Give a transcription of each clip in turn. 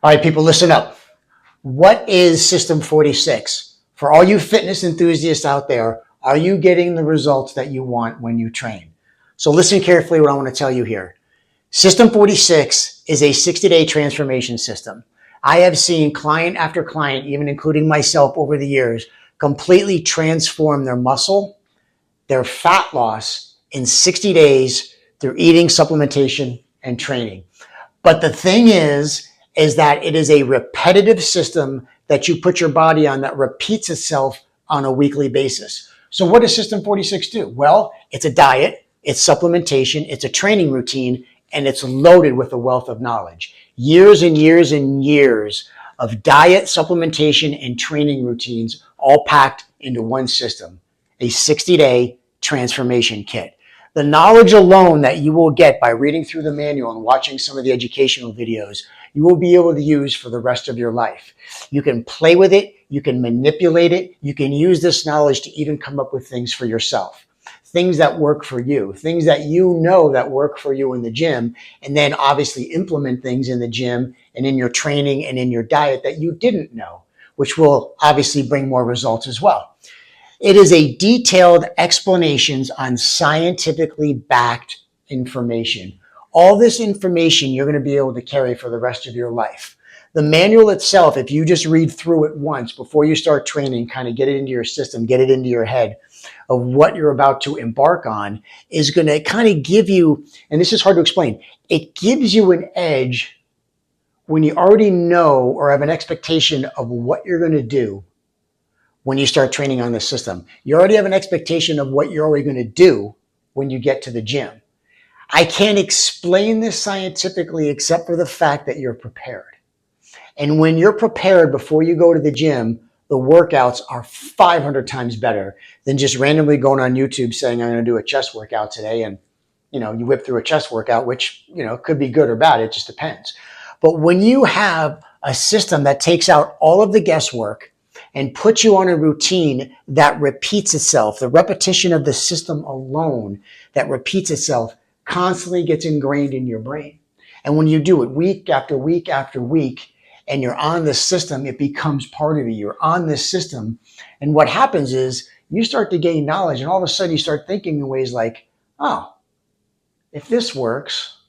All right, people, listen up. What is System 46? For all you fitness enthusiasts out there, are you getting the results that you want when you train? So listen carefully what I want to tell you here. System 46 is a 60-day transformation system. I have seen client after client, even including myself over the years, completely transform their muscle, their fat loss in 60 days through eating, supplementation, and training. But the thing is that it is a repetitive system that you put your body on that repeats itself on a weekly basis. So what does System 46 do? Well, it's a diet, it's supplementation, it's a training routine, and it's loaded with a wealth of knowledge. Years and years and years of diet, supplementation, and training routines all packed into one system, a 60-day transformation kit. The knowledge alone that you will get by reading through the manual and watching some of the educational videos, you will be able to use for the rest of your life. You can play with it, you can manipulate it, you can use this knowledge to even come up with things for yourself. Things that work for you, things that you know that work for you in the gym, and then obviously implement things in the gym and in your training and in your diet that you didn't know, which will obviously bring more results as well. It is a detailed explanations on scientifically backed information. All this information you're going to be able to carry for the rest of your life. The manual itself, if you just read through it once before you start training, kind of get it into your system, get it into your head of what you're about to embark on, is going to kind of give you, and this is hard to explain, it gives you an edge when you already know or have an expectation of what you're going to do. When you start training on this system, you already have an expectation of what you're already going to do when you get to the gym. I can't explain this scientifically except for the fact that you're prepared. And when you're prepared before you go to the gym, the workouts are 500 times better than just randomly going on YouTube saying, I'm going to do a chest workout today. And, you whip through a chest workout, which, could be good or bad. It just depends. But when you have a system that takes out all of the guesswork and puts you on a routine that repeats itself, the repetition of the system alone that repeats itself constantly gets ingrained in your brain. And when you do it week after week after week, and you're on this system, it becomes part of you. You're on this system. And what happens is you start to gain knowledge, and all of a sudden you start thinking in ways like, oh, if this works,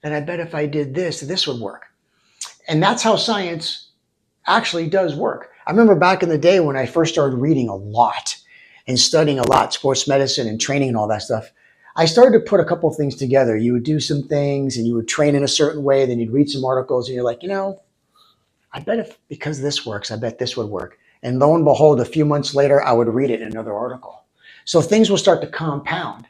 then I bet if I did this, this would work. And that's how science actually does work. I remember back in the day when I first started reading a lot and studying a lot, sports medicine and training and all that stuff, I started to put a couple of things together. You would do some things and you would train in a certain way, then you'd read some articles and you're like, I bet if because this works, I bet this would work. And lo and behold, a few months later, I would read it in another article. So things will start to compound.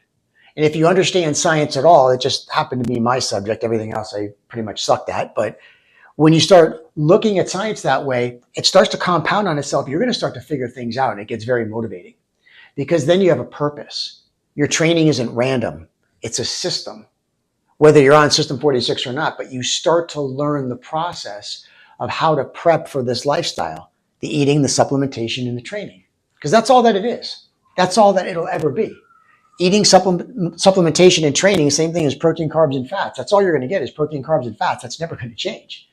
And if you understand science at all, it just happened to be my subject. Everything else I pretty much sucked at. But when you start looking at science that way, it starts to compound on itself. You're going to start to figure things out, and it gets very motivating because then you have a purpose. Your training isn't random. It's a system, whether you're on System 46 or not, but you start to learn the process of how to prep for this lifestyle, the eating, the supplementation, and the training, because that's all that it is. That's all that it'll ever be. Eating, supplementation, and training, same thing as protein, carbs, and fats. That's all you're going to get is protein, carbs, and fats. That's never going to change.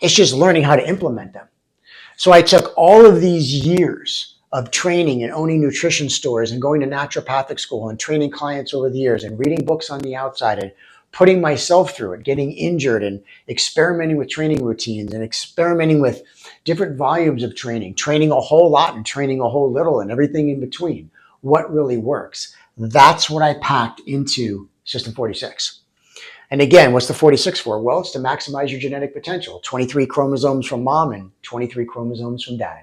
It's just learning how to implement them. So I took all of these years of training and owning nutrition stores and going to naturopathic school and training clients over the years and reading books on the outside and putting myself through it, getting injured and experimenting with training routines and experimenting with different volumes of training, training a whole lot and training a whole little and everything in between. What really works? That's what I packed into System 46. And again, what's the 46 for? Well, it's to maximize your genetic potential. 23 chromosomes from mom and 23 chromosomes from dad.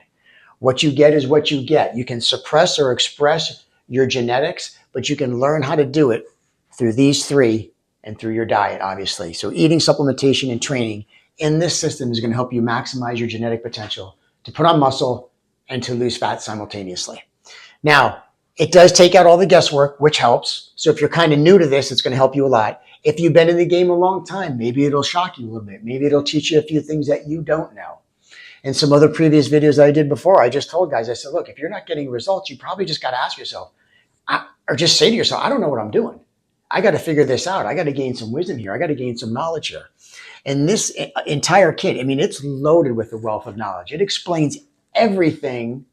What you get is what you get. You can suppress or express your genetics, but you can learn how to do it through these three and through your diet, obviously. So eating, supplementation, and training in this system is going to help you maximize your genetic potential to put on muscle and to lose fat simultaneously. Now, it does take out all the guesswork, which helps. So if you're kind of new to this, it's going to help you a lot. If you've been in the game a long time, maybe it'll shock you a little bit. Maybe it'll teach you a few things that you don't know. In some other previous videos that I did before, I just told guys, I said, look, if you're not getting results, you probably just got to ask yourself, or just say to yourself, I don't know what I'm doing. I got to figure this out. I got to gain some wisdom here. I got to gain some knowledge here. And this entire kit, I mean, it's loaded with a wealth of knowledge. It explains everything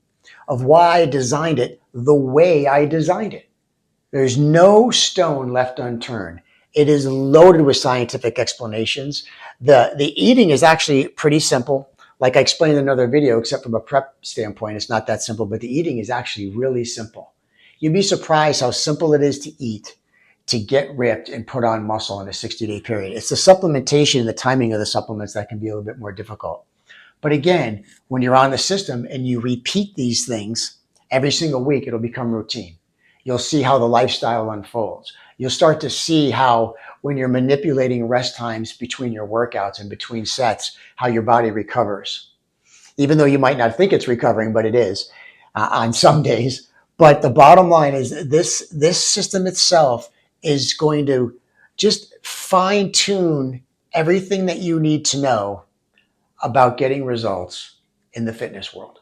of why I designed it the way I designed it. There's no stone left unturned. It is loaded with scientific explanations. The eating is actually pretty simple. Like I explained in another video, except from a prep standpoint, it's not that simple, but the eating is actually really simple. You'd be surprised how simple it is to eat, to get ripped and put on muscle in a 60-day period. It's the supplementation and the timing of the supplements that can be a little bit more difficult. But again, when you're on the system and you repeat these things every single week, it'll become routine. You'll see how the lifestyle unfolds. You'll start to see how when you're manipulating rest times between your workouts and between sets, how your body recovers. Even though you might not think it's recovering, but it is on some days. But the bottom line is this system itself is going to just fine tune everything that you need to know about getting results in the fitness world.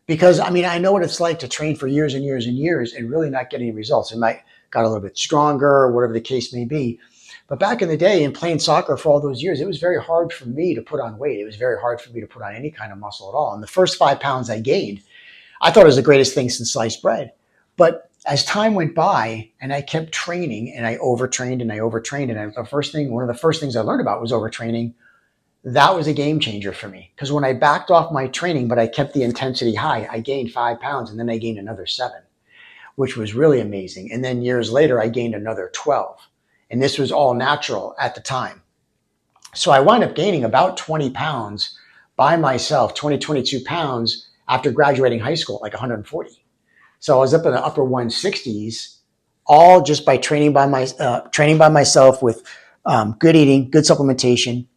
Because I mean, I know what it's like to train for years and years and years and really not get any results. It might got a little bit stronger or whatever the case may be. But back in the day in playing soccer for all those years, it was very hard for me to put on weight. It was very hard for me to put on any kind of muscle at all. And the first 5 pounds I gained, I thought it was the greatest thing since sliced bread. But as time went by and I kept training and I overtrained and I overtrained, and one of the first things I learned about was overtraining. That was a game changer for me because when I backed off my training, but I kept the intensity high, I gained 5 pounds and then I gained another 7, which was really amazing. And then years later, I gained another 12. And this was all natural at the time. So I wound up gaining about 20 pounds by myself, 22 pounds after graduating high school, like 140. So I was up in the upper 160s, all just by training by myself with good eating, good supplementation,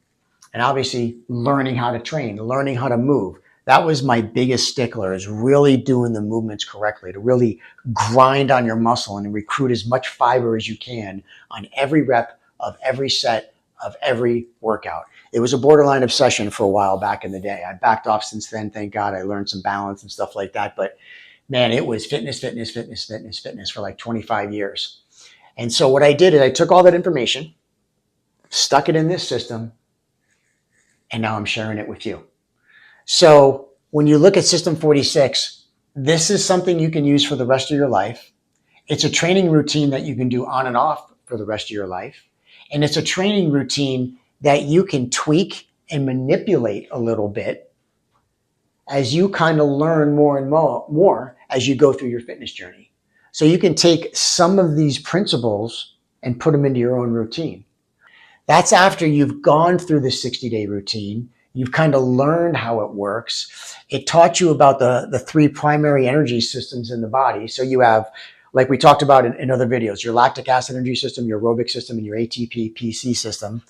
and obviously learning how to train, learning how to move. That was my biggest stickler, is really doing the movements correctly, to really grind on your muscle and recruit as much fiber as you can on every rep of every set of every workout. It was a borderline obsession for a while back in the day. I backed off since then. Thank God I learned some balance and stuff like that. But man, it was fitness for like 25 years. And so what I did is I took all that information, stuck it in this system, and now I'm sharing it with you. So when you look at System 46, this is something you can use for the rest of your life. It's a training routine that you can do on and off for the rest of your life. And it's a training routine that you can tweak and manipulate a little bit as you kind of learn more and more as you go through your fitness journey. So you can take some of these principles and put them into your own routine. That's after you've gone through the 60-day routine. You've kind of learned how it works. It taught you about the 3 primary energy systems in the body. So you have, like we talked about in other videos, your lactic acid energy system, your aerobic system, and your ATP PC system.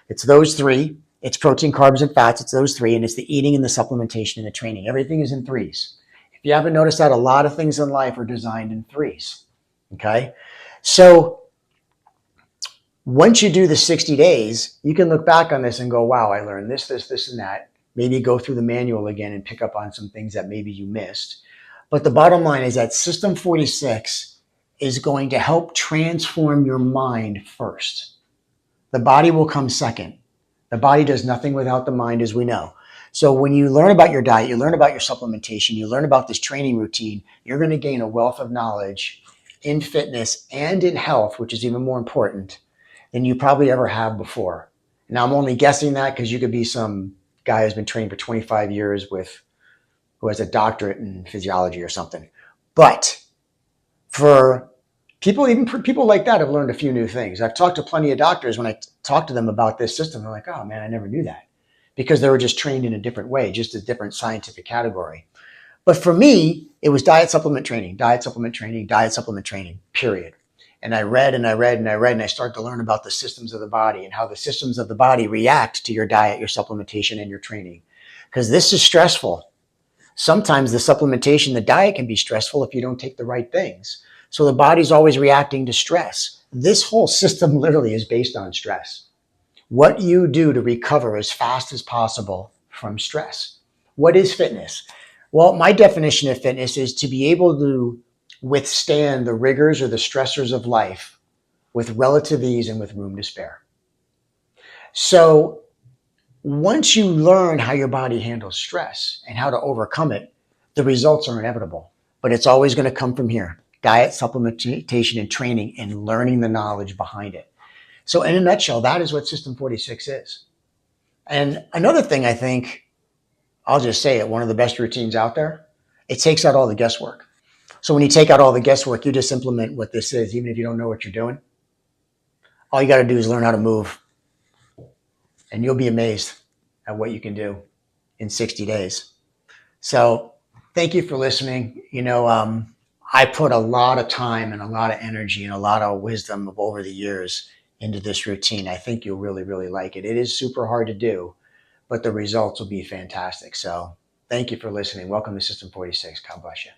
It's those 3. It's protein, carbs, and fats. It's those 3. And it's the eating and the supplementation and the training. Everything is in 3s. If you haven't noticed that, a lot of things in life are designed in 3s. Okay? So once you do the 60 days, you can look back on this and go, wow, I learned this, and that. Maybe go through the manual again and pick up on some things that maybe you missed. But the bottom line is that System 46 is going to help transform your mind first. The body will come second. The body does nothing without the mind, as we know. So when you learn about your diet, you learn about your supplementation, you learn about this training routine, you're going to gain a wealth of knowledge in fitness and in health, which is even more important than you probably ever have before. Now, I'm only guessing that because you could be some guy who's been trained for 25 years who has a doctorate in physiology or something. But for people, even for people like that, have learned a few new things. I've talked to plenty of doctors. When I talk to them about this system, they're like, oh man, I never knew that, because they were just trained in a different way, just a different scientific category. But for me, it was diet, supplement, training, period. And I read and I started to learn about the systems of the body and how the systems of the body react to your diet, your supplementation, and your training. Because this is stressful. Sometimes the supplementation, the diet can be stressful if you don't take the right things. So the body's always reacting to stress. This whole system literally is based on stress. What you do to recover as fast as possible from stress. What is fitness? Well, my definition of fitness is to be able to withstand the rigors or the stressors of life with relative ease and with room to spare. So once you learn how your body handles stress and how to overcome it, the results are inevitable. But it's always going to come from here: diet, supplementation, and training, and learning the knowledge behind it. So in a nutshell, that is what System 46 is. And another thing, I think, I'll just say it, one of the best routines out there, it takes out all the guesswork. So when you take out all the guesswork, you just implement what this is, even if you don't know what you're doing. All you got to do is learn how to move, and you'll be amazed at what you can do in 60 days. So thank you for listening. I put a lot of time and a lot of energy and a lot of wisdom of over the years into this routine. I think you'll really, really like it. It is super hard to do, but the results will be fantastic. So thank you for listening. Welcome to System 46. God bless you.